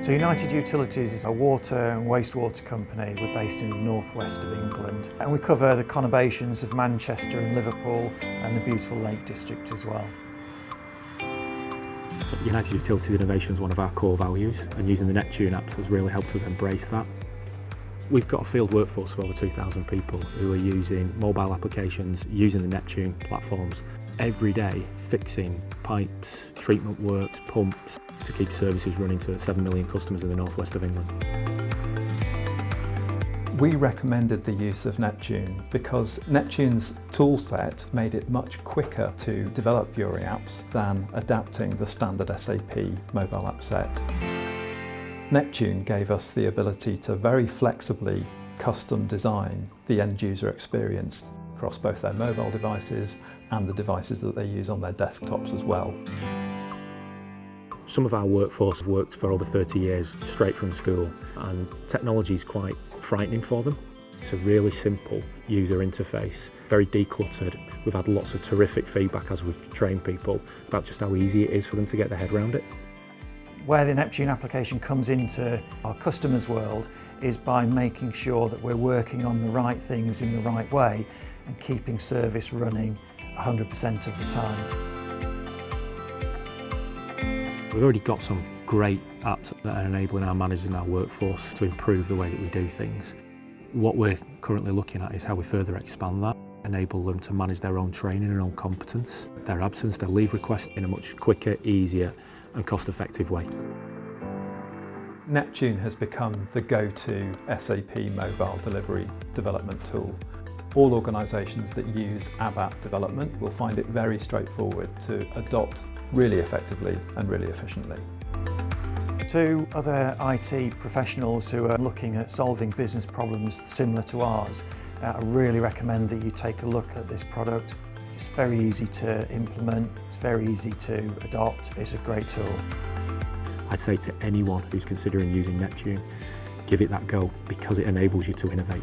So United Utilities is a water and wastewater company. We're based in the northwest of England, and we cover the conurbations of Manchester and Liverpool and the beautiful Lake District as well. United Utilities innovation is one of our core values, and using the Neptune apps has really helped us embrace that. We've got a field workforce of over 2,000 people who are using mobile applications, using the Neptune platforms every day, fixing pipes, treatment works, pumps, to keep services running to 7 million customers in the northwest of England. We recommended the use of Neptune because Neptune's toolset made it much quicker to develop Fiori apps than adapting the standard SAP mobile app set. Neptune gave us the ability to very flexibly custom design the end user experience across both their mobile devices and the devices that they use on their desktops as well. Some of our workforce have worked for over 30 years straight from school, and technology is quite frightening for them. It's a really simple user interface, very decluttered. We've had lots of terrific feedback as we've trained people about just how easy it is for them to get their head around it. Where the Neptune application comes into our customers' world is by making sure that we're working on the right things in the right way and keeping service running 100% of the time. We've already got some great apps that are enabling our managers and our workforce to improve the way that we do things. What we're currently looking at is how we further expand that, enable them to manage their own training and own competence, their absence, their leave requests in a much quicker, easier and cost-effective way. Neptune has become the go-to SAP mobile delivery development tool. All organisations that use app development will find it very straightforward to adopt really effectively and really efficiently. To other IT professionals who are looking at solving business problems similar to ours, I really recommend that you take a look at this product. It's very easy to implement, it's very easy to adopt, it's a great tool. I'd say to anyone who's considering using Neptune, give it that go because it enables you to innovate.